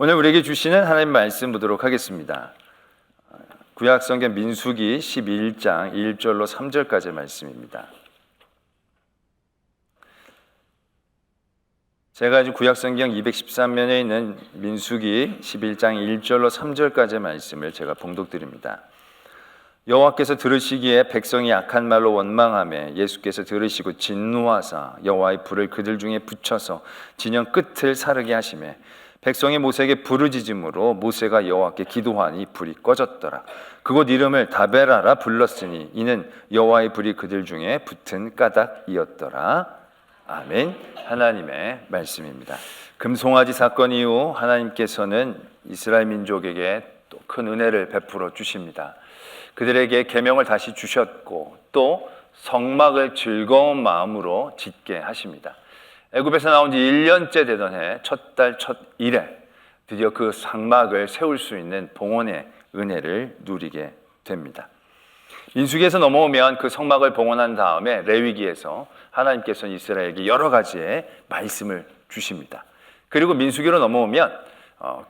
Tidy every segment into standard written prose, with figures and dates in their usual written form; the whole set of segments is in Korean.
오늘 우리에게 주시는 하나님 말씀 보도록 하겠습니다. 구약성경 민수기 11장 1절로 3절까지의 말씀입니다. 제가 지금 구약성경 213면에 있는 민수기 11장 1절로 3절까지의 말씀을 제가 봉독드립니다. 여호와께서 들으시기에 백성이 악한 말로 원망하며 예수께서 들으시고 진노하사 여호와의 불을 그들 중에 붙여서 진영 끝을 사르게 하시매 백성이 모세에게 부르짖음으로 모세가 여호와께 기도하니 불이 꺼졌더라. 그곳 이름을 다베라라 불렀으니 이는 여호와의 불이 그들 중에 붙은 까닭이었더라. 아멘. 하나님의 말씀입니다. 금송아지 사건 이후 하나님께서는 이스라엘 민족에게 또 큰 은혜를 베풀어 주십니다. 그들에게 계명을 다시 주셨고 또 성막을 즐거운 마음으로 짓게 하십니다. 애굽에서 나온 지 1년째 되던 해 첫 달 첫 일에 드디어 그 성막을 세울 수 있는 봉헌의 은혜를 누리게 됩니다. 민수기에서 넘어오면 그 성막을 봉헌한 다음에 레위기에서 하나님께서는 이스라엘에게 여러 가지의 말씀을 주십니다. 그리고 민수기로 넘어오면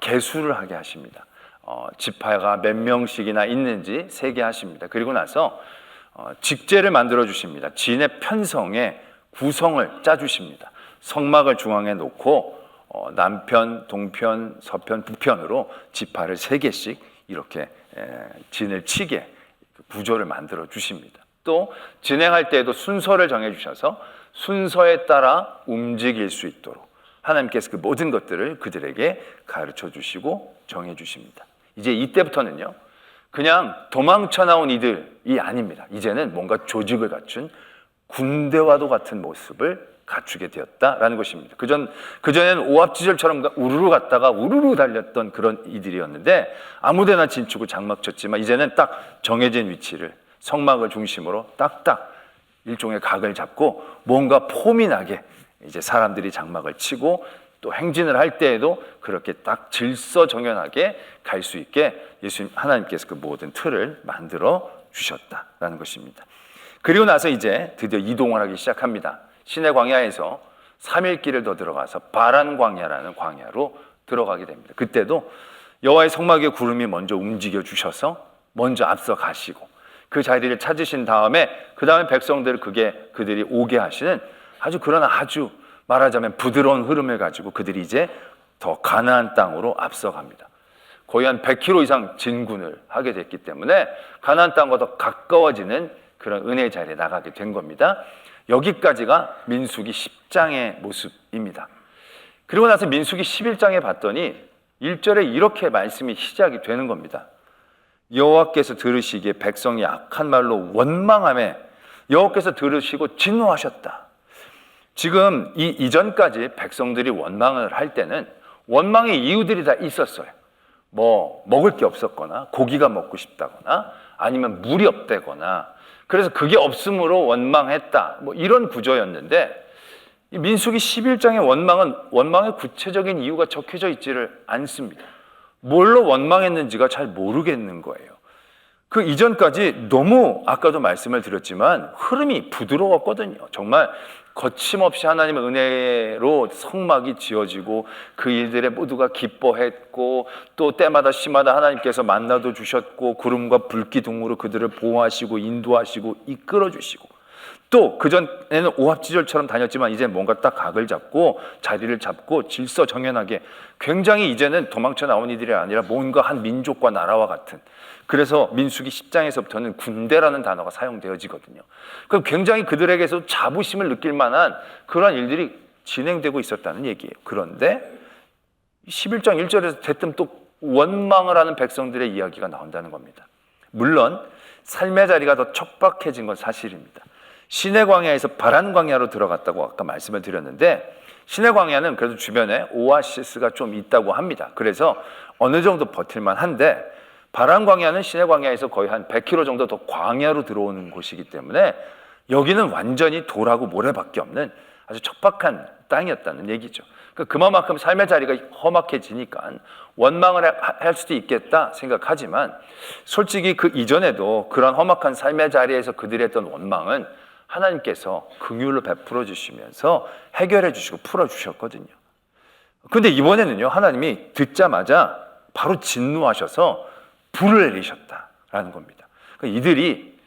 계수를 하게 하십니다. 지파가 몇 명씩이나 있는지 세게 하십니다. 그리고 나서 직제를 만들어 주십니다. 진의 편성의 구성을 짜 주십니다. 성막을 중앙에 놓고 남편, 동편, 서편, 북편으로 지파를 3개씩 이렇게 진을 치게 구조를 만들어 주십니다. 또 진행할 때에도 순서를 정해 주셔서 순서에 따라 움직일 수 있도록 하나님께서 그 모든 것들을 그들에게 가르쳐 주시고 정해 주십니다. 이제 이때부터는요, 그냥 도망쳐 나온 이들이 아닙니다. 이제는 뭔가 조직을 갖춘 군대와도 같은 모습을 갖추게 되었다라는 것입니다. 그전에는 오합지졸처럼 우르르 갔다가 우르르 달렸던 그런 이들이었는데 아무데나 진치고 장막 쳤지만 이제는 딱 정해진 위치를 성막을 중심으로 딱딱 일종의 각을 잡고 뭔가 폼이 나게 이제 사람들이 장막을 치고 또 행진을 할 때에도 그렇게 딱 질서정연하게 갈 수 있게 예수님 하나님께서 그 모든 틀을 만들어 주셨다라는 것입니다. 그리고 나서 이제 드디어 이동을 하기 시작합니다. 시내 광야에서 3일 길을 더 들어가서 바란 광야라는 광야로 들어가게 됩니다. 그때도 여호와의 성막의 구름이 먼저 움직여 주셔서 먼저 앞서 가시고 그 자리를 찾으신 다음에 그 다음에 백성들을 그들이 오게 하시는 아주 말하자면 부드러운 흐름을 가지고 그들이 이제 더 가나안 땅으로 앞서갑니다. 거의 한 100km 이상 진군을 하게 됐기 때문에 가나안 땅과 더 가까워지는 그런 은혜의 자리에 나가게 된 겁니다. 여기까지가 민수기 10장의 모습입니다. 그리고 나서 민수기 11장에 봤더니 1절에 이렇게 말씀이 시작이 되는 겁니다. 여호와께서 들으시기에 백성이 악한 말로 원망하며 여호와께서 들으시고 진노하셨다. 지금 이 이전까지 백성들이 원망을 할 때는 원망의 이유들이 다 있었어요. 뭐 먹을 게 없었거나 고기가 먹고 싶다거나 아니면 물이 없다거나 그래서 그게 없음으로 원망했다. 뭐 이런 구조였는데 이 민수기 11장의 원망의 구체적인 이유가 적혀져 있지를 않습니다. 뭘로 원망했는지가 잘 모르겠는 거예요. 그 이전까지 너무 아까도 말씀을 드렸지만 흐름이 부드러웠거든요. 정말 거침없이 하나님의 은혜로 성막이 지어지고 그 일들에 모두가 기뻐했고 또 때마다 시마다 하나님께서 만나도 주셨고 구름과 불기둥으로 그들을 보호하시고 인도하시고 이끌어주시고 또 그전에는 오합지졸처럼 다녔지만 이제 뭔가 딱 각을 잡고 자리를 잡고 질서정연하게 굉장히 이제는 도망쳐 나온 이들이 아니라 뭔가 한 민족과 나라와 같은 그래서 민수기 10장에서부터는 군대라는 단어가 사용되어지거든요. 그럼 굉장히 그들에게서 자부심을 느낄 만한 그런 일들이 진행되고 있었다는 얘기예요. 그런데 11장 1절에서 대뜸 또 원망을 하는 백성들의 이야기가 나온다는 겁니다. 물론 삶의 자리가 더 척박해진 건 사실입니다. 시내 광야에서 바란 광야로 들어갔다고 아까 말씀을 드렸는데 시내 광야는 그래도 주변에 오아시스가 좀 있다고 합니다. 그래서 어느 정도 버틸만 한데 바란 광야는 시내 광야에서 거의 한 100km 정도 더 광야로 들어오는 곳이기 때문에 여기는 완전히 돌하고 모래밖에 없는 아주 척박한 땅이었다는 얘기죠. 그만큼 삶의 자리가 험악해지니까 원망을 할 수도 있겠다 생각하지만 솔직히 그 이전에도 그런 험악한 삶의 자리에서 그들이 했던 원망은 하나님께서 긍휼로 베풀어 주시면서 해결해 주시고 풀어 주셨거든요. 근데 이번에는요, 하나님이 듣자마자 바로 진노하셔서 불을 내리셨다라는 겁니다. 그러니까 이들이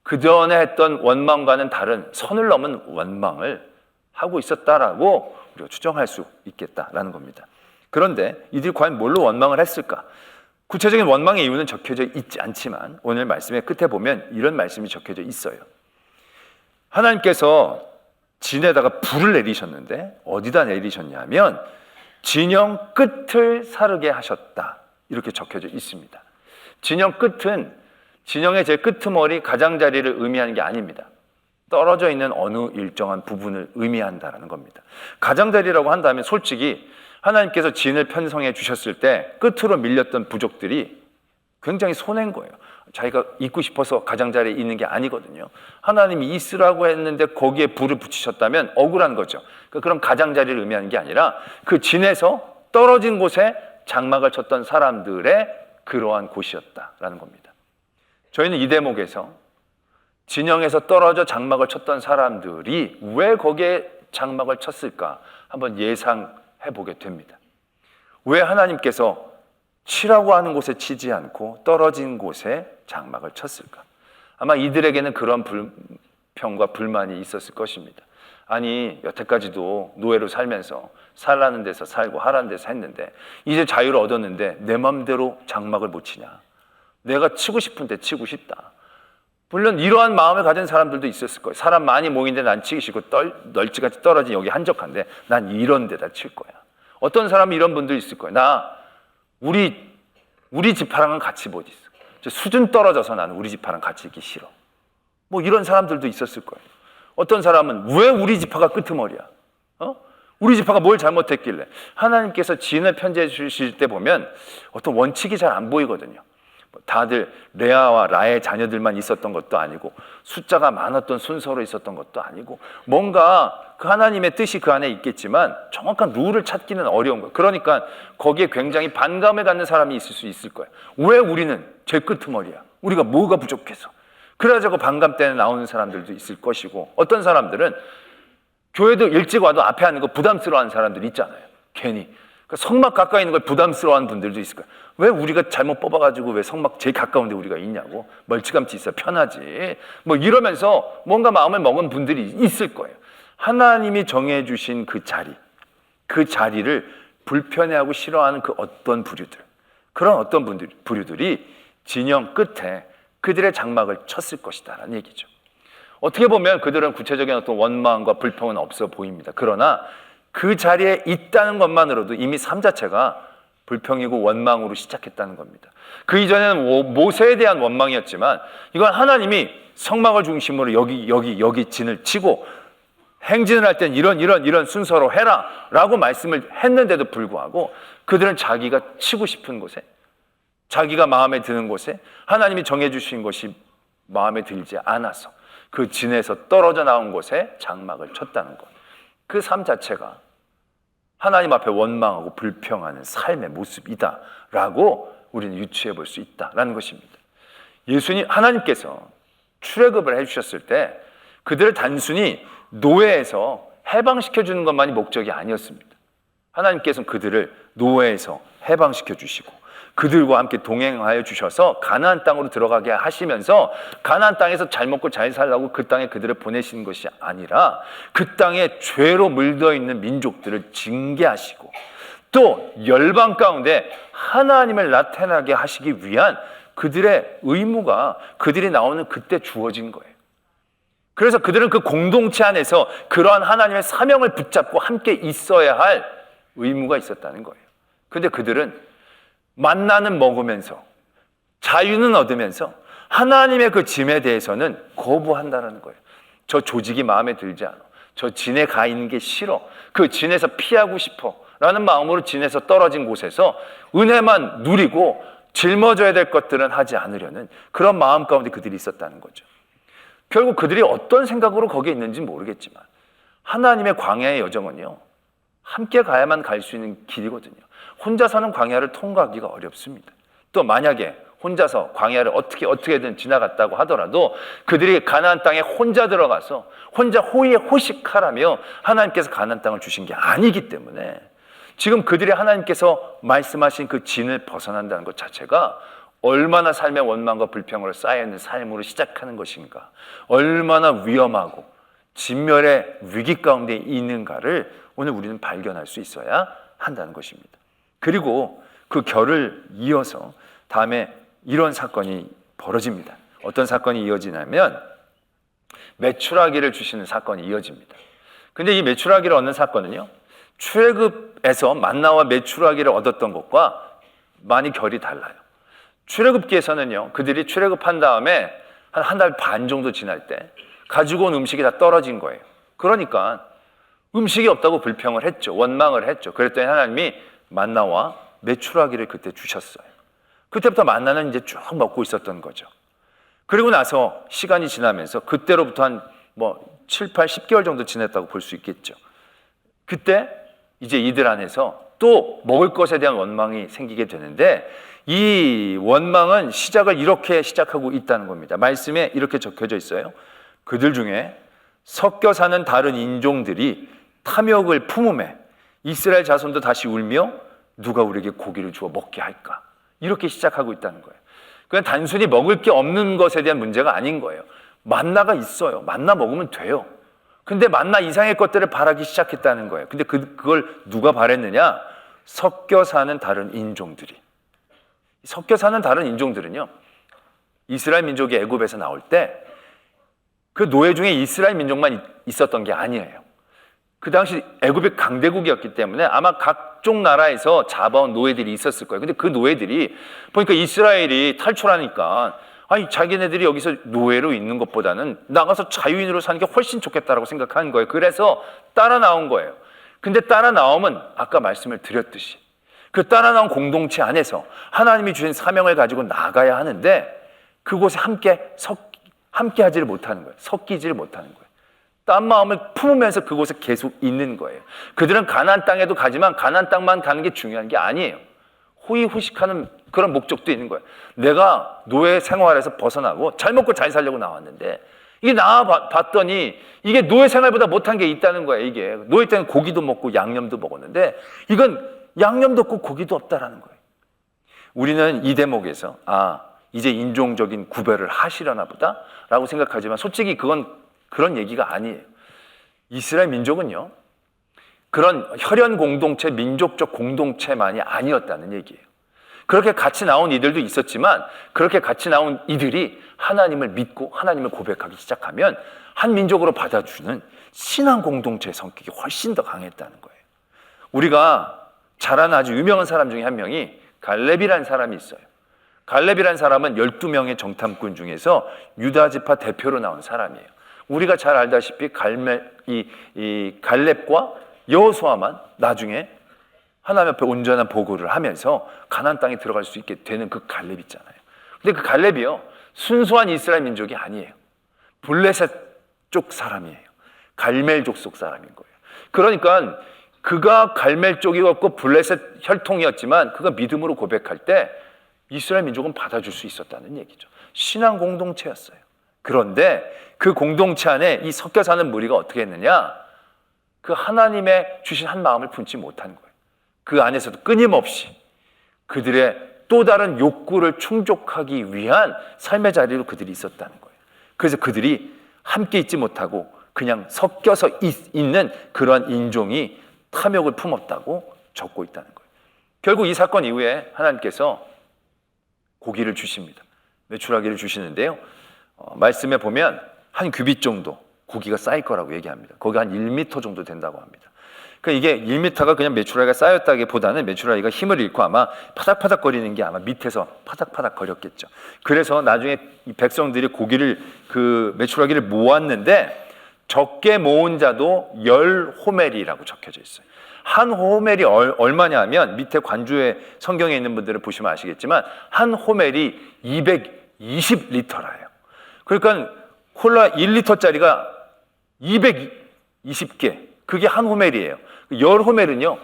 그전에 했던 원망과는 다른 선을 넘은 원망을 하고 있었다라고 우리가 추정할 수 있겠다라는 겁니다. 그런데 이들이 과연 뭘로 원망을 했을까? 구체적인 원망의 이유는 적혀져 있지 않지만 오늘 말씀의 끝에 보면 이런 말씀이 적혀져 있어요. 하나님께서 진에다가 불을 내리셨는데 어디다 내리셨냐면 진영 끝을 사르게 하셨다, 이렇게 적혀져 있습니다. 진영 끝은 진영의 제 끄트머리 가장자리를 의미하는 게 아닙니다. 떨어져 있는 어느 일정한 부분을 의미한다는 겁니다. 가장자리라고 한다면 솔직히 하나님께서 진을 편성해 주셨을 때 끝으로 밀렸던 부족들이 굉장히 손해인 거예요. 자기가 있고 싶어서 가장자리에 있는 게 아니거든요. 하나님이 있으라고 했는데 거기에 불을 붙이셨다면 억울한 거죠. 그럼 가장자리를 의미하는 게 아니라 그 진에서 떨어진 곳에 장막을 쳤던 사람들의 그러한 곳이었다라는 겁니다. 저희는 이 대목에서 진영에서 떨어져 장막을 쳤던 사람들이 왜 거기에 장막을 쳤을까 한번 예상해 보게 됩니다. 왜 하나님께서 치라고 하는 곳에 치지 않고 떨어진 곳에 장막을 쳤을까? 아마 이들에게는 그런 불평과 불만이 있었을 것입니다. 아니, 여태까지도 노예로 살면서 살라는 데서 살고 하라는 데서 했는데 이제 자유를 얻었는데 내 맘대로 장막을 못 치냐? 내가 치고 싶은데 치고 싶다. 물론 이러한 마음을 가진 사람들도 있었을 거예요. 사람 많이 모이는데 난 치기 싫고 널찌같이 떨어진 여기 한적한데 난 이런 데다 칠 거야. 어떤 사람은 이런 분도 있을 거예요. 나 우리 지파랑은 같이 못 있어. 수준 떨어져서 나는 우리 지파랑 같이 있기 싫어. 뭐 이런 사람들도 있었을 거예요. 어떤 사람은 왜 우리 지파가 끄트머리야? 우리 지파가 뭘 잘못했길래? 하나님께서 진을 편지해 주실 때 보면 어떤 원칙이 잘 안 보이거든요. 다들 레아와 라의 자녀들만 있었던 것도 아니고 숫자가 많았던 순서로 있었던 것도 아니고 뭔가 그 하나님의 뜻이 그 안에 있겠지만 정확한 룰을 찾기는 어려운 거예요. 그러니까 거기에 굉장히 반감을 갖는 사람이 있을 수 있을 거예요. 왜 우리는 제일 끄트머리야? 우리가 뭐가 부족해서? 그래가지고 반감 때문에 나오는 사람들도 있을 것이고 어떤 사람들은 교회도 일찍 와도 앞에 앉는 거 부담스러워하는 사람들이 있잖아요. 괜히 성막 가까이 있는 걸 부담스러워하는 분들도 있을 거예요. 왜 우리가 잘못 뽑아가지고 왜 성막 제일 가까운 데 우리가 있냐고, 멀찌감치 있어 편하지 뭐 이러면서 뭔가 마음을 먹은 분들이 있을 거예요. 하나님이 정해 주신 그 자리를 불편해하고 싫어하는 그 어떤 부류들, 그런 어떤 부류들이 진영 끝에 그들의 장막을 쳤을 것이다 라는 얘기죠. 어떻게 보면 그들은 구체적인 어떤 원망과 불평은 없어 보입니다. 그러나 그 자리에 있다는 것만으로도 이미 삶 자체가 불평이고 원망으로 시작했다는 겁니다. 그 이전에는 모세에 대한 원망이었지만 이건 하나님이 성막을 중심으로 여기 진을 치고 행진을 할 땐 이런 순서로 해라 라고 말씀을 했는데도 불구하고 그들은 자기가 치고 싶은 곳에, 자기가 마음에 드는 곳에 하나님이 정해 주신 것이 마음에 들지 않아서 그 진에서 떨어져 나온 곳에 장막을 쳤다는 것. 그 삶 자체가 하나님 앞에 원망하고 불평하는 삶의 모습이다라고 우리는 유추해 볼 수 있다라는 것입니다. 하나님께서 출애굽을 해주셨을 때 그들을 단순히 노예에서 해방시켜 주는 것만이 목적이 아니었습니다. 하나님께서는 그들을 노예에서 해방시켜 주시고 그들과 함께 동행하여 주셔서 가나안 땅으로 들어가게 하시면서 가나안 땅에서 잘 먹고 잘 살라고 그 땅에 그들을 보내시는 것이 아니라 그 땅에 죄로 물들어 있는 민족들을 징계하시고 또 열방 가운데 하나님을 나타나게 하시기 위한 그들의 의무가 그들이 나오는 그때 주어진 거예요. 그래서 그들은 그 공동체 안에서 그러한 하나님의 사명을 붙잡고 함께 있어야 할 의무가 있었다는 거예요. 그런데 그들은 만나는 먹으면서 자유는 얻으면서 하나님의 그 짐에 대해서는 거부한다는 거예요. 저 조직이 마음에 들지 않아. 저 진에 가 있는 게 싫어. 그 진에서 피하고 싶어 라는 마음으로 진에서 떨어진 곳에서 은혜만 누리고 짊어져야 될 것들은 하지 않으려는 그런 마음 가운데 그들이 있었다는 거죠. 결국 그들이 어떤 생각으로 거기에 있는지 모르겠지만 하나님의 광야의 여정은요, 함께 가야만 갈 수 있는 길이거든요. 혼자서는 광야를 통과하기가 어렵습니다. 또 만약에 혼자서 광야를 어떻게든 지나갔다고 하더라도 그들이 가나안 땅에 혼자 들어가서 혼자 호의에 호식하라며 하나님께서 가나안 땅을 주신 게 아니기 때문에 지금 그들이 하나님께서 말씀하신 그 진을 벗어난다는 것 자체가 얼마나 삶의 원망과 불평으로 쌓여있는 삶으로 시작하는 것인가, 얼마나 위험하고 진멸의 위기 가운데 있는가를 오늘 우리는 발견할 수 있어야 한다는 것입니다. 그리고 그 결을 이어서 다음에 이런 사건이 벌어집니다. 어떤 사건이 이어지냐면 메추라기를 주시는 사건이 이어집니다. 근데 이 메추라기를 얻는 사건은요, 출애굽에서 만나와 메추라기를 얻었던 것과 많이 결이 달라요. 출애굽기에서는요, 그들이 출애굽한 다음에 한 달 반 정도 지날 때 가지고 온 음식이 다 떨어진 거예요. 그러니까 음식이 없다고 불평을 했죠. 원망을 했죠. 그랬더니 하나님이 만나와 메추라기를 그때 주셨어요. 그때부터 만나는 이제 쭉 먹고 있었던 거죠. 그리고 나서 시간이 지나면서 그때로부터 한 7, 8, 10개월 정도 지냈다고 볼 수 있겠죠. 그때 이제 이들 안에서 또 먹을 것에 대한 원망이 생기게 되는데, 이 원망은 시작을 이렇게 시작하고 있다는 겁니다. 말씀에 이렇게 적혀져 있어요. 그들 중에 섞여 사는 다른 인종들이 탐욕을 품음에 이스라엘 자손도 다시 울며 누가 우리에게 고기를 주어 먹게 할까? 이렇게 시작하고 있다는 거예요. 그냥 단순히 먹을 게 없는 것에 대한 문제가 아닌 거예요. 만나가 있어요. 만나 먹으면 돼요. 근데 만나 이상의 것들을 바라기 시작했다는 거예요. 근데 그걸 누가 바랬느냐? 섞여 사는 다른 인종들이. 섞여 사는 다른 인종들은요, 이스라엘 민족이 애굽에서 나올 때 그 노예 중에 이스라엘 민족만 있었던 게 아니에요. 그 당시 애굽이 강대국이었기 때문에 아마 각종 나라에서 잡아온 노예들이 있었을 거예요. 근데 그 노예들이 보니까 이스라엘이 탈출하니까 아니, 자기네들이 여기서 노예로 있는 것보다는 나가서 자유인으로 사는 게 훨씬 좋겠다라고 생각한 거예요. 그래서 따라 나온 거예요. 근데 따라 나오면 아까 말씀을 드렸듯이 그 따라 나온 공동체 안에서 하나님이 주신 사명을 가지고 나가야 하는데 그곳에 함께 하지를 못하는 거예요. 섞이지를 못하는 거예요. 딴 마음을 품으면서 그곳에 계속 있는 거예요. 그들은 가나안 땅에도 가지만 가나안 땅만 가는 게 중요한 게 아니에요. 호의호식하는 그런 목적도 있는 거예요. 내가 노예 생활에서 벗어나고 잘 먹고 잘 살려고 나왔는데 이게 나와 봤더니 이게 노예 생활보다 못한 게 있다는 거예요. 이게 노예 때는 고기도 먹고 양념도 먹었는데 이건 양념도 없고 고기도 없다라는 거예요. 우리는 이 대목에서 이제 인종적인 구별을 하시려나 보다 라고 생각하지만 솔직히 그건 그런 얘기가 아니에요. 이스라엘 민족은요, 그런 혈연 공동체, 민족적 공동체만이 아니었다는 얘기예요. 그렇게 같이 나온 이들도 있었지만 그렇게 같이 나온 이들이 하나님을 믿고 하나님을 고백하기 시작하면 한 민족으로 받아주는 신앙 공동체의 성격이 훨씬 더 강했다는 거예요. 우리가 잘 아는 아주 유명한 사람 중에 한 명이 갈렙이라는 사람이 있어요. 갈렙이라는 사람은 12명의 정탐꾼 중에서 유다 지파 대표로 나온 사람이에요. 우리가 잘 알다시피 갈렙과 여호수아만 나중에 하나님 앞에 온전한 보고를 하면서 가나안 땅에 들어갈 수 있게 되는 그 갈렙 있잖아요. 근데 그 갈렙이요, 순수한 이스라엘 민족이 아니에요. 블레셋 쪽 사람이에요. 갈멜족 속 사람인 거예요. 그러니까 그가 갈멜 쪽이었고 블레셋 혈통이었지만 그가 믿음으로 고백할 때 이스라엘 민족은 받아줄 수 있었다는 얘기죠. 신앙 공동체였어요. 그런데 그 공동체 안에 이 섞여 사는 무리가 어떻게 했느냐? 그 하나님의 주신 한 마음을 품지 못한 거예요. 그 안에서도 끊임없이 그들의 또 다른 욕구를 충족하기 위한 삶의 자리로 그들이 있었다는 거예요. 그래서 그들이 함께 있지 못하고 그냥 섞여서 있는 그러한 인종이 탐욕을 품었다고 적고 있다는 거예요. 결국 이 사건 이후에 하나님께서 고기를 주십니다. 메추라기를 주시는데요, 말씀에 보면 한 규빗 정도 고기가 쌓일 거라고 얘기합니다. 거기 한 1m 정도 된다고 합니다. 그러니까 이게 1m가 그냥 메추라기가 쌓였다기보다는 메추라기가 힘을 잃고 아마 파닥파닥거리는 게 아마 밑에서 파닥파닥 거렸겠죠. 그래서 나중에 이 백성들이 고기를 그 메추라기를 모았는데 적게 모은 자도 10호멜이라고 적혀져 있어요. 한 호멜이 얼마냐 하면 밑에 관주에 성경에 있는 분들은 보시면 아시겠지만 한 호멜이 220리터라요. 그러니까 콜라 1리터짜리가 220개, 그게 한 호멜이에요. 10호멜은요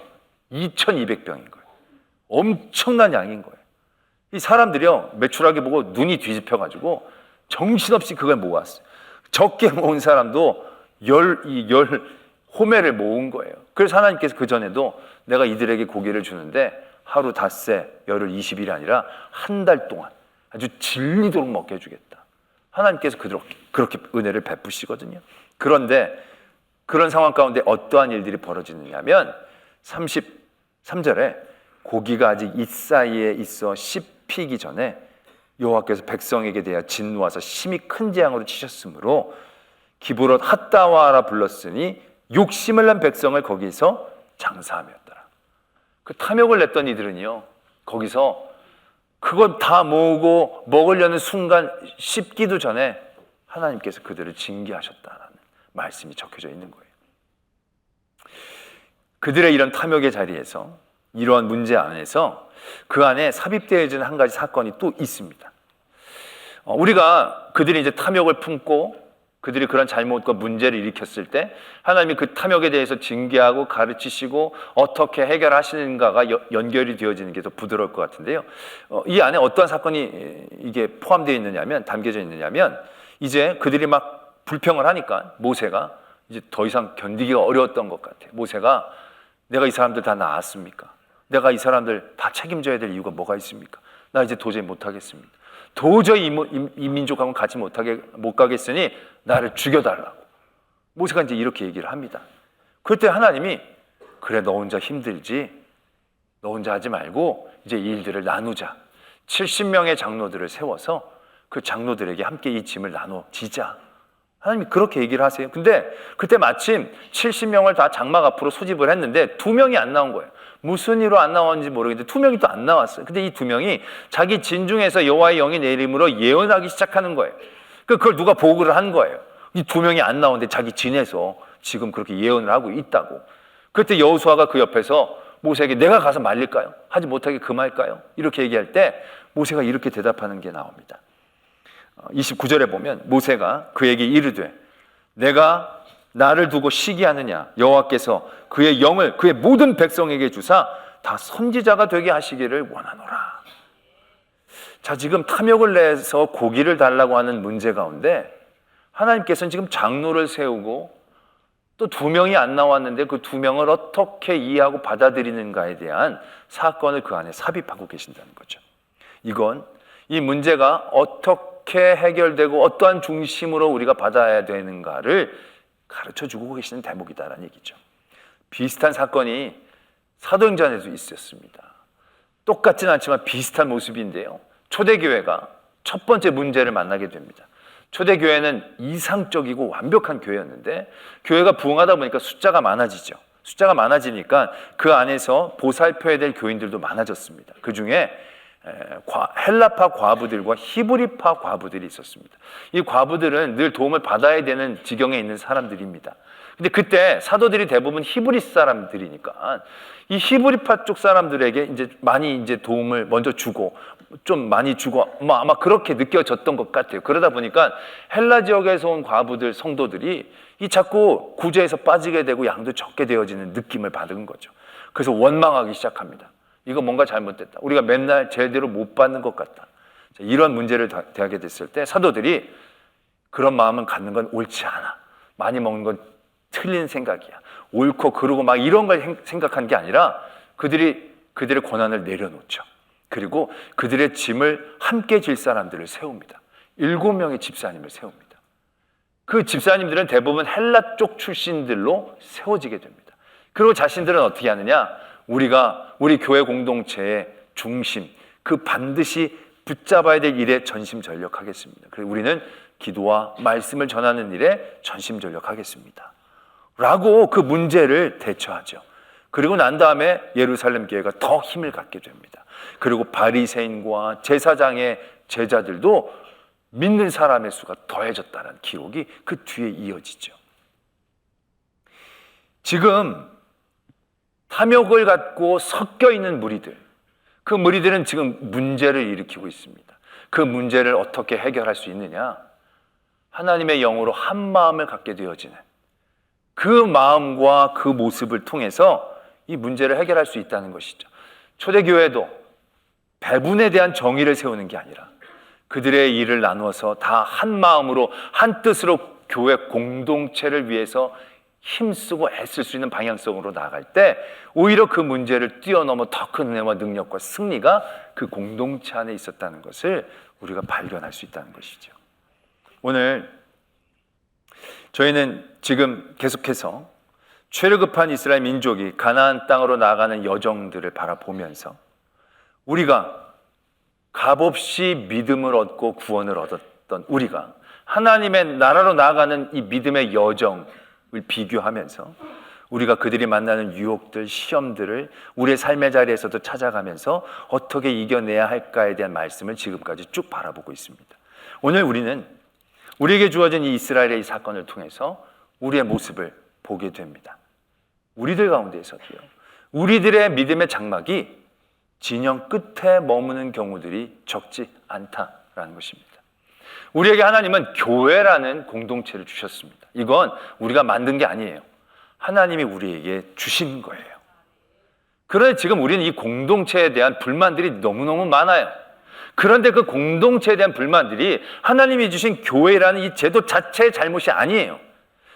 2200병인 거예요. 엄청난 양인 거예요. 이 사람들이요 메추라기 보고 눈이 뒤집혀가지고 정신없이 그걸 모았어요. 적게 모은 사람도 호매를 모은 거예요. 그래서 하나님께서 그전에도 내가 이들에게 고기를 주는데 하루 닷새 열흘 20일이 아니라 한 달 동안 아주 질리도록 먹게 해주겠다. 하나님께서 그렇게 은혜를 베푸시거든요. 그런데 그런 상황 가운데 어떠한 일들이 벌어지느냐면 33절에 고기가 아직 이 사이에 있어 씹히기 전에 여호와께서 백성에게 대하여 진노하사 심히 큰 재앙으로 치셨으므로 기브롯 핫다와라 불렀으니 욕심을 낸 백성을 거기서 장사하였더라. 그 탐욕을 냈던 이들은요, 거기서 그건 다 모으고 먹으려는 순간 씹기도 전에 하나님께서 그들을 징계하셨다라는 말씀이 적혀져 있는 거예요. 그들의 이런 탐욕의 자리에서, 이러한 문제 안에서 그 안에 삽입되어진 한 가지 사건이 또 있습니다. 우리가 그들이 이제 탐욕을 품고 그들이 그런 잘못과 문제를 일으켰을 때 하나님이 그 탐욕에 대해서 징계하고 가르치시고 어떻게 해결하시는가가 연결이 되어지는 게 더 부드러울 것 같은데요. 이 안에 어떤 사건이 이게 포함되어 있느냐면, 담겨져 있느냐면, 이제 그들이 막 불평을 하니까 모세가 이제 더 이상 견디기가 어려웠던 것 같아요. 모세가 내가 이 사람들 다 낳았습니까? 내가 이 사람들 다 책임져야 될 이유가 뭐가 있습니까? 나 이제 도저히 못하겠습니다. 도저히 이 민족하고는 같이 못 가겠으니 나를 죽여달라고. 모세가 이제 이렇게 얘기를 합니다. 그때 하나님이 그래, 너 혼자 힘들지? 너 혼자 하지 말고 이제 이 일들을 나누자. 70명의 장로들을 세워서 그 장로들에게 함께 이 짐을 나눠지자. 하나님이 그렇게 얘기를 하세요. 근데 그때 마침 70명을 다 장막 앞으로 소집을 했는데 2명이 안 나온 거예요. 무슨 이유로 안 나왔는지 모르겠는데 2명이 또 안 나왔어요. 근데 이 2명이 자기 진중에서 여호와의 영이 내림으로 예언하기 시작하는 거예요. 그걸 누가 보고를 한 거예요. 이 2명이 안 나오는데 자기 진에서 지금 그렇게 예언을 하고 있다고. 그때 여호수아가 그 옆에서 모세에게 내가 가서 말릴까요? 하지 못하게 금할까요? 이렇게 얘기할 때 모세가 이렇게 대답하는 게 나옵니다. 29절에 보면 모세가 그에게 이르되 내가 나를 두고 시기하느냐? 여호와께서 그의 영을 그의 모든 백성에게 주사 다 선지자가 되게 하시기를 원하노라. 자, 지금 탐욕을 내서 고기를 달라고 하는 문제 가운데 하나님께서는 지금 장로를 세우고 또 2명이 안 나왔는데 그 2명을 어떻게 이해하고 받아들이는가에 대한 사건을 그 안에 삽입하고 계신다는 거죠. 이건 이 문제가 어떻게 해결되고 어떠한 중심으로 우리가 받아야 되는가를 가르쳐주고 계시는 대목이다라는 얘기죠. 비슷한 사건이 사도행전에도 있었습니다. 똑같진 않지만 비슷한 모습인데요. 초대교회가 첫 번째 문제를 만나게 됩니다. 초대교회는 이상적이고 완벽한 교회였는데 교회가 부흥하다 보니까 숫자가 많아지죠. 숫자가 많아지니까 그 안에서 보살펴야 될 교인들도 많아졌습니다. 그 중에 헬라파 과부들과 히브리파 과부들이 있었습니다. 이 과부들은 늘 도움을 받아야 되는 지경에 있는 사람들입니다. 근데 그때 사도들이 대부분 히브리 사람들이니까 이 히브리파 쪽 사람들에게 이제 많이 이제 도움을 먼저 주고 좀 많이 주고 아마 그렇게 느껴졌던 것 같아요. 그러다 보니까 헬라 지역에서 온 과부들 성도들이 이 자꾸 구제에서 빠지게 되고 양도 적게 되어지는 느낌을 받은 거죠. 그래서 원망하기 시작합니다. 이거 뭔가 잘못됐다. 우리가 맨날 제대로 못 받는 것 같다. 이런 문제를 대하게 됐을 때 사도들이 그런 마음을 갖는 건 옳지 않아. 많이 먹는 건 틀린 생각이야. 옳고 그르고 막 이런 걸 생각한 게 아니라 그들의 권한을 내려놓죠. 그리고 그들의 짐을 함께 질 사람들을 세웁니다. 7명의 집사님을 세웁니다. 그 집사님들은 대부분 헬라 쪽 출신들로 세워지게 됩니다. 그리고 자신들은 어떻게 하느냐? 우리 교회 공동체의 중심, 그 반드시 붙잡아야 될 일에 전심전력하겠습니다. 그리고 우리는 기도와 말씀을 전하는 일에 전심전력하겠습니다. 라고 그 문제를 대처하죠. 그리고 난 다음에 예루살렘 교회가 더 힘을 갖게 됩니다. 그리고 바리새인과 제사장의 제자들도 믿는 사람의 수가 더해졌다는 기록이 그 뒤에 이어지죠. 지금 탐욕을 갖고 섞여 있는 무리들, 그 무리들은 지금 문제를 일으키고 있습니다. 그 문제를 어떻게 해결할 수 있느냐? 하나님의 영으로 한 마음을 갖게 되어지는 그 마음과 그 모습을 통해서 이 문제를 해결할 수 있다는 것이죠. 초대교회도 배분에 대한 정의를 세우는 게 아니라 그들의 일을 나누어서 다 한 마음으로 한 뜻으로 교회 공동체를 위해서 힘쓰고 애쓸 수 있는 방향성으로 나아갈 때 오히려 그 문제를 뛰어넘어 더 큰 은혜와 능력과 승리가 그 공동체 안에 있었다는 것을 우리가 발견할 수 있다는 것이죠. 오늘 저희는 지금 계속해서 죄를 급한 이스라엘 민족이 가나안 땅으로 나아가는 여정들을 바라보면서 우리가 값없이 믿음을 얻고 구원을 얻었던 우리가 하나님의 나라로 나아가는 이 믿음의 여정을 비교하면서 우리가 그들이 만나는 유혹들, 시험들을 우리의 삶의 자리에서도 찾아가면서 어떻게 이겨내야 할까에 대한 말씀을 지금까지 쭉 바라보고 있습니다. 오늘 우리는 우리에게 주어진 이 이스라엘의 이 사건을 통해서 우리의 모습을 보게 됩니다. 우리들 가운데에서도요, 우리들의 믿음의 장막이 진영 끝에 머무는 경우들이 적지 않다라는 것입니다. 우리에게 하나님은 교회라는 공동체를 주셨습니다. 이건 우리가 만든 게 아니에요. 하나님이 우리에게 주신 거예요. 그런데 지금 우리는 이 공동체에 대한 불만들이 너무너무 많아요. 그런데 그 공동체에 대한 불만들이 하나님이 주신 교회라는 이 제도 자체의 잘못이 아니에요.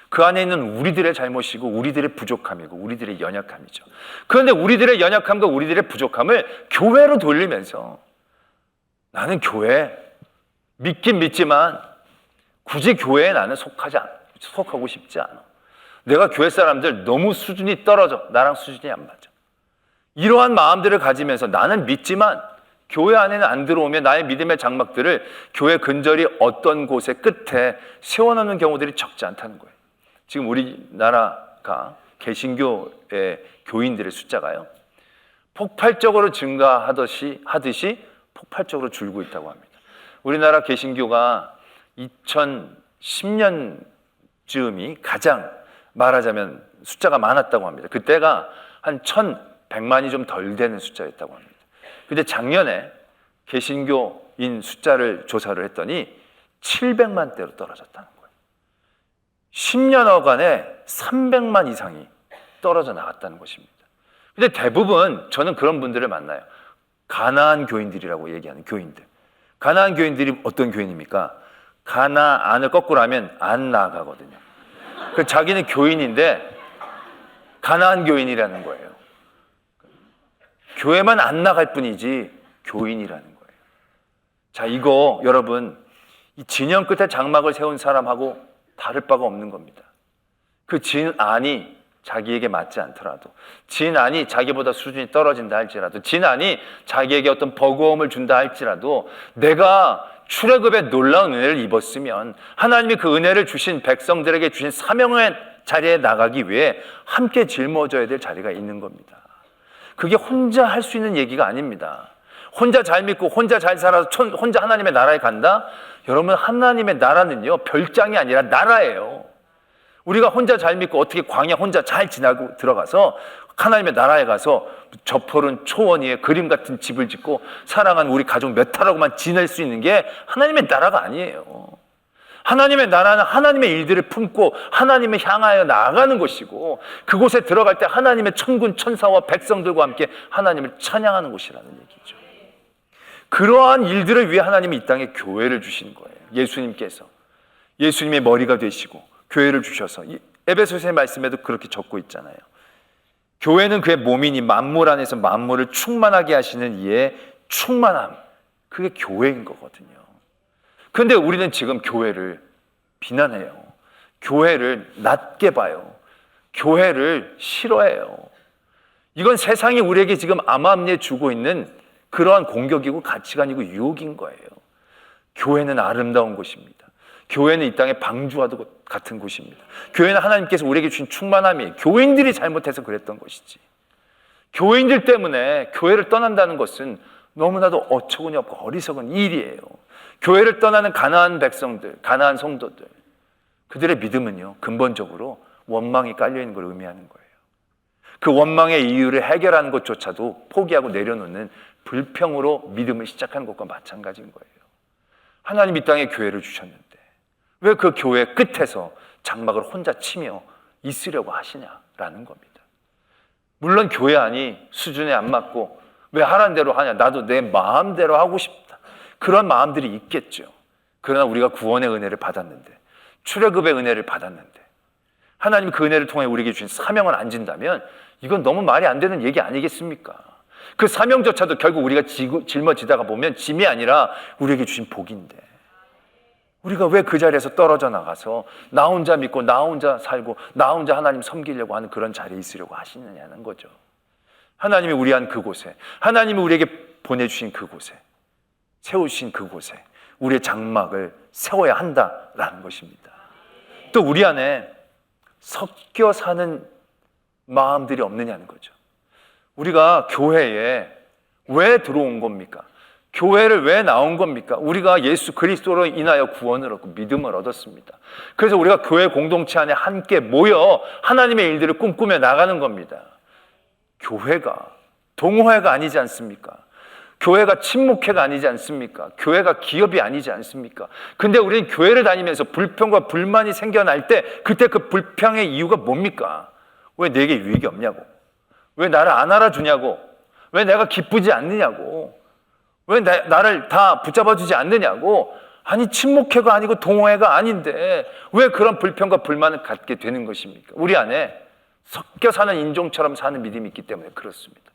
그 안에 있는 우리들의 잘못이고 우리들의 부족함이고 우리들의 연약함이죠. 그런데 우리들의 연약함과 우리들의 부족함을 교회로 돌리면서 나는 교회 믿긴 믿지만 굳이 교회에 나는 속하고 싶지 않아. 내가 교회 사람들 너무 수준이 떨어져. 나랑 수준이 안 맞아. 이러한 마음들을 가지면서 나는 믿지만 교회 안에는 안 들어오면 나의 믿음의 장막들을 교회 근저리 어떤 곳에 끝에 세워놓는 경우들이 적지 않다는 거예요. 지금 우리나라가 개신교의 교인들의 숫자가요, 폭발적으로 증가하듯이 폭발적으로 줄고 있다고 합니다. 우리나라 개신교가 2010년쯤이 가장 말하자면 숫자가 많았다고 합니다. 그때가 한 1,100만이 좀 덜 되는 숫자였다고 합니다. 근데 작년에 개신교인 숫자를 조사를 했더니 700만 대로 떨어졌다는 거예요. 10년여간에 300만 이상이 떨어져 나갔다는 것입니다. 근데 대부분 저는 그런 분들을 만나요. 가나안 교인들이라고 얘기하는 교인들. 가나안 교인들이 어떤 교인입니까? 가나안을 거꾸로 하면 안 나가거든요. 자기는 교인인데 가나안 교인이라는 거예요. 교회만 안 나갈 뿐이지 교인이라는 거예요. 자, 이거 여러분, 이 진영 끝에 장막을 세운 사람하고 다를 바가 없는 겁니다. 그 진안이 자기에게 맞지 않더라도, 진안이 자기보다 수준이 떨어진다 할지라도, 진안이 자기에게 어떤 버거움을 준다 할지라도 내가 출애굽의 놀라운 은혜를 입었으면 하나님이 그 은혜를 주신 백성들에게 주신 사명의 자리에 나가기 위해 함께 짊어져야 될 자리가 있는 겁니다. 그게 혼자 할 수 있는 얘기가 아닙니다. 혼자 잘 믿고 혼자 잘 살아서 혼자 하나님의 나라에 간다? 여러분, 하나님의 나라는요, 별장이 아니라 나라예요. 우리가 혼자 잘 믿고 어떻게 광야 혼자 잘 지나고 들어가서 하나님의 나라에 가서 저 푸른 초원 위에 그림 같은 집을 짓고 사랑하는 우리 가족 몇 하라고만 지낼 수 있는 게 하나님의 나라가 아니에요. 하나님의 나라는 하나님의 일들을 품고 하나님을 향하여 나아가는 것이고, 그곳에 들어갈 때 하나님의 천군 천사와 백성들과 함께 하나님을 찬양하는 곳이라는 얘기죠. 그러한 일들을 위해 하나님이 이 땅에 교회를 주신 거예요. 예수님께서 예수님의 머리가 되시고 교회를 주셔서 에베소서의 말씀에도 그렇게 적고 있잖아요. 교회는 그의 몸이니 만물 안에서 만물을 충만하게 하시는 이의 충만함, 그게 교회인 거거든요. 그런데 우리는 지금 교회를 비난해요. 교회를 낮게 봐요. 교회를 싫어해요. 이건 세상이 우리에게 지금 암암리에 주고 있는 그러한 공격이고 가치관이고 유혹인 거예요. 교회는 아름다운 곳입니다. 교회는 이 땅의 방주와 같은 곳입니다. 교회는 하나님께서 우리에게 주신 충만함이에요. 교인들이 잘못해서 그랬던 것이지. 교인들 때문에 교회를 떠난다는 것은 너무나도 어처구니 없고 어리석은 일이에요. 교회를 떠나는 가나안 백성들, 가나안 성도들, 그들의 믿음은요, 근본적으로 원망이 깔려있는 걸 의미하는 거예요. 그 원망의 이유를 해결하는 것조차도 포기하고 내려놓는 불평으로 믿음을 시작한 것과 마찬가지인 거예요. 하나님 이 땅에 교회를 주셨는데 왜 그 교회 끝에서 장막을 혼자 치며 있으려고 하시냐라는 겁니다. 물론 교회 안이 수준에 안 맞고 왜 하라는 대로 하냐, 나도 내 마음대로 하고 싶다, 그런 마음들이 있겠죠. 그러나 우리가 구원의 은혜를 받았는데, 출애굽의 은혜를 받았는데, 하나님이 그 은혜를 통해 우리에게 주신 사명을 안 진다면 이건 너무 말이 안 되는 얘기 아니겠습니까? 그 사명조차도 결국 우리가 짊어지다가 보면 짐이 아니라 우리에게 주신 복인데, 우리가 왜 그 자리에서 떨어져 나가서 나 혼자 믿고 나 혼자 살고 나 혼자 하나님 섬기려고 하는 그런 자리에 있으려고 하시느냐는 거죠. 하나님이 우리한 그곳에, 하나님이 우리에게 보내주신 그곳에, 세우신 그곳에 우리의 장막을 세워야 한다라는 것입니다. 또 우리 안에 섞여 사는 마음들이 없느냐는 거죠. 우리가 교회에 왜 들어온 겁니까? 교회를 왜 나온 겁니까? 우리가 예수 그리스도로 인하여 구원을 얻고 믿음을 얻었습니다. 그래서 우리가 교회 공동체 안에 함께 모여 하나님의 일들을 꿈꾸며 나가는 겁니다. 교회가 동호회가 아니지 않습니까? 교회가 친목회가 아니지 않습니까? 교회가 기업이 아니지 않습니까? 근데 우리는 교회를 다니면서 불평과 불만이 생겨날 때 그때 그 불평의 이유가 뭡니까? 왜 내게 유익이 없냐고? 왜 나를 안 알아주냐고? 왜 내가 기쁘지 않느냐고? 왜 나를 다 붙잡아주지 않느냐고? 아니, 친목회가 아니고 동호회가 아닌데 왜 그런 불평과 불만을 갖게 되는 것입니까? 우리 안에 섞여 사는 인종처럼 사는 믿음이 있기 때문에 그렇습니다.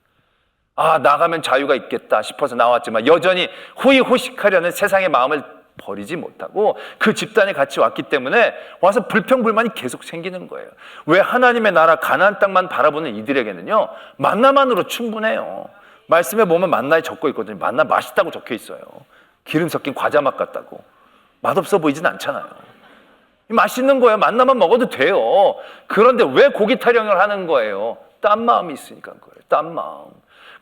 아, 나가면 자유가 있겠다 싶어서 나왔지만 여전히 호의호식하려는 세상의 마음을 버리지 못하고 그 집단에 같이 왔기 때문에 와서 불평불만이 계속 생기는 거예요. 왜 하나님의 나라 가나안 땅만 바라보는 이들에게는요, 만나만으로 충분해요. 말씀에 보면 만나에 적혀 있거든요. 만나 맛있다고 적혀 있어요. 기름 섞인 과자 맛 같다고. 맛없어 보이진 않잖아요. 맛있는 거예요. 만나만 먹어도 돼요. 그런데 왜 고기 타령을 하는 거예요? 딴 마음이 있으니까 그래요. 딴 마음.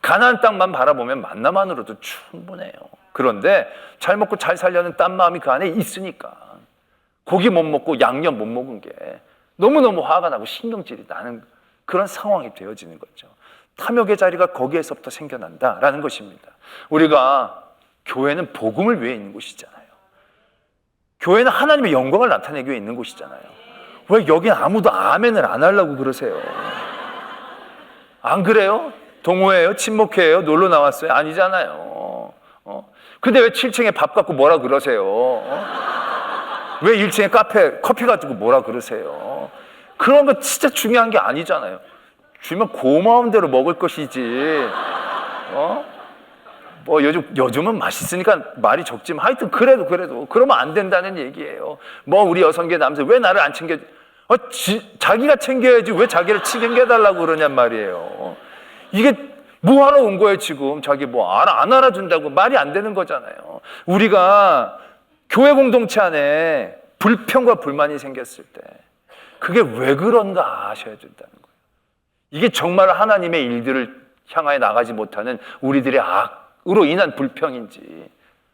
가나안 땅만 바라보면 만나만으로도 충분해요. 그런데 잘 먹고 잘 살려는 딴 마음이 그 안에 있으니까 고기 못 먹고 양념 못 먹은 게 너무너무 화가 나고 신경질이 나는 그런 상황이 되어지는 거죠. 탐욕의 자리가 거기에서부터 생겨난다라는 것입니다. 우리가 교회는 복음을 위해 있는 곳이잖아요. 교회는 하나님의 영광을 나타내기 위해 있는 곳이잖아요. 왜 여긴 아무도 아멘을 안 하려고 그러세요? 안 그래요? 동호회예요? 친목회예요? 놀러 나왔어요? 아니잖아요. 근데 왜 7층에 밥 갖고 뭐라 그러세요? 왜 1층에 커피 가지고 뭐라 그러세요? 그런 거 진짜 중요한 게 아니잖아요. 주면 고마운 대로 먹을 것이지. 뭐 요즘은 맛있으니까 말이 적지만 하여튼 그래도 그러면 안 된다는 얘기예요. 뭐 우리 여성계 남자 왜 나를 안 챙겨? 자기가 챙겨야지 왜 자기를 챙겨달라고 그러냔 말이에요. 이게 뭐하러 온 거예요 지금? 자기 안 알아준다고 말이 안 되는 거잖아요. 우리가 교회 공동체 안에 불평과 불만이 생겼을 때 그게 왜 그런가 아셔야 된다는 거예요. 이게 정말 하나님의 일들을 향하여 나가지 못하는 우리들의 악으로 인한 불평인지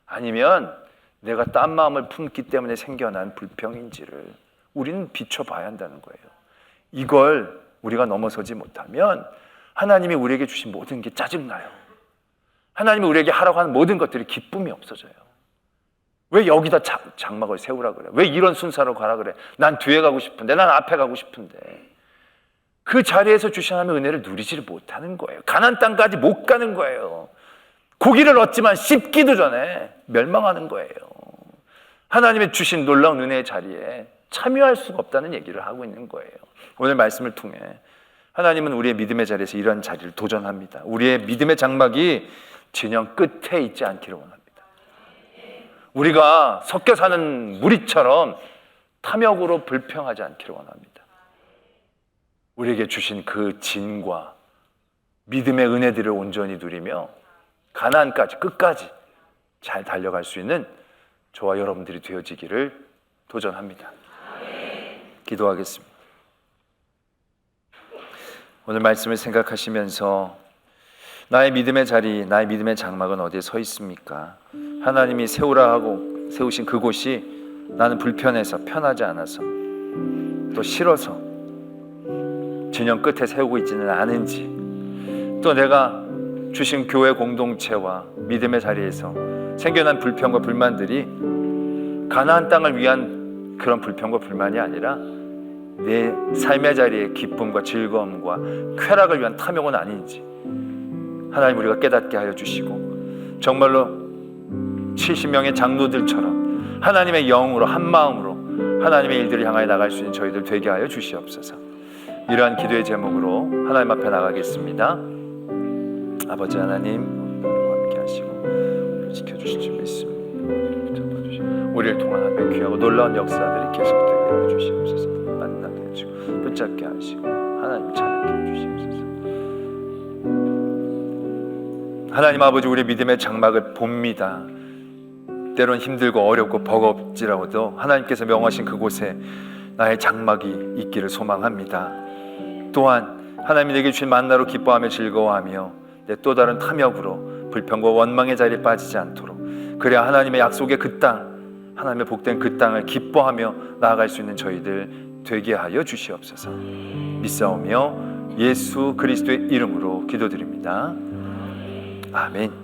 아니면 내가 딴 마음을 품기 때문에 생겨난 불평인지를 우리는 비춰봐야 한다는 거예요. 이걸 우리가 넘어서지 못하면 하나님이 우리에게 주신 모든 게 짜증나요. 하나님이 우리에게 하라고 하는 모든 것들이 기쁨이 없어져요. 왜 여기다 장막을 세우라 그래? 왜 이런 순서로 가라 그래? 난 뒤에 가고 싶은데, 난 앞에 가고 싶은데. 그 자리에서 주신 하나님의 은혜를 누리지를 못하는 거예요. 가나안 땅까지 못 가는 거예요. 고기를 얻지만 씹기도 전에 멸망하는 거예요. 하나님의 주신 놀라운 은혜의 자리에 참여할 수가 없다는 얘기를 하고 있는 거예요. 오늘 말씀을 통해 하나님은 우리의 믿음의 자리에서 이런 자리를 도전합니다. 우리의 믿음의 장막이 진영 끝에 있지 않기를 원합니다. 우리가 섞여 사는 무리처럼 탐욕으로 불평하지 않기를 원합니다. 우리에게 주신 그 진과 믿음의 은혜들을 온전히 누리며 가나안까지 끝까지 잘 달려갈 수 있는 저와 여러분들이 되어지기를 도전합니다. 기도하겠습니다. 오늘 말씀을 생각하시면서 나의 믿음의 자리, 나의 믿음의 장막은 어디에 서 있습니까? 하나님이 세우라 하고 세우신 그곳이 나는 불편해서 편하지 않아서 또 싫어서 진영 끝에 세우고 있지는 않은지, 또 내가 주신 교회 공동체와 믿음의 자리에서 생겨난 불평과 불만들이 가나안 땅을 위한 그런 불평과 불만이 아니라 내 삶의 자리의 기쁨과 즐거움과 쾌락을 위한 탐욕은 아닌지 하나님 우리가 깨닫게 하여 주시고, 정말로 70명의 장로들처럼 하나님의 영으로 한 마음으로 하나님의 일들을 향하여 나갈 수 있는 저희들 되게 하여 주시옵소서. 이러한 기도의 제목으로 하나님 앞에 나가겠습니다. 아버지 하나님, 함께 하시고 지켜주실 줄 믿습니다. 우리를 통한 하나님의 귀하고 놀라운 역사들이 계속되게 하여 주시옵소서. 만나게 해주시고 붙잡게 하시고 하나님 찬양케 해주시옵소서. 하나님 아버지, 우리 믿음의 장막을 봅니다. 때론 힘들고 어렵고 버겁지라도 하나님께서 명하신 그곳에 나의 장막이 있기를 소망합니다. 또한 하나님이 내게 주신 만나로 기뻐하며 즐거워하며 내 또 다른 탐욕으로 불평과 원망의 자리에 빠지지 않도록, 그래야 하나님의 약속의 그 땅, 하나님의 복된 그 땅을 기뻐하며 나아갈 수 있는 저희들 되게 하여 주시옵소서. 믿사오며 예수 그리스도의 이름으로 기도드립니다. 아멘.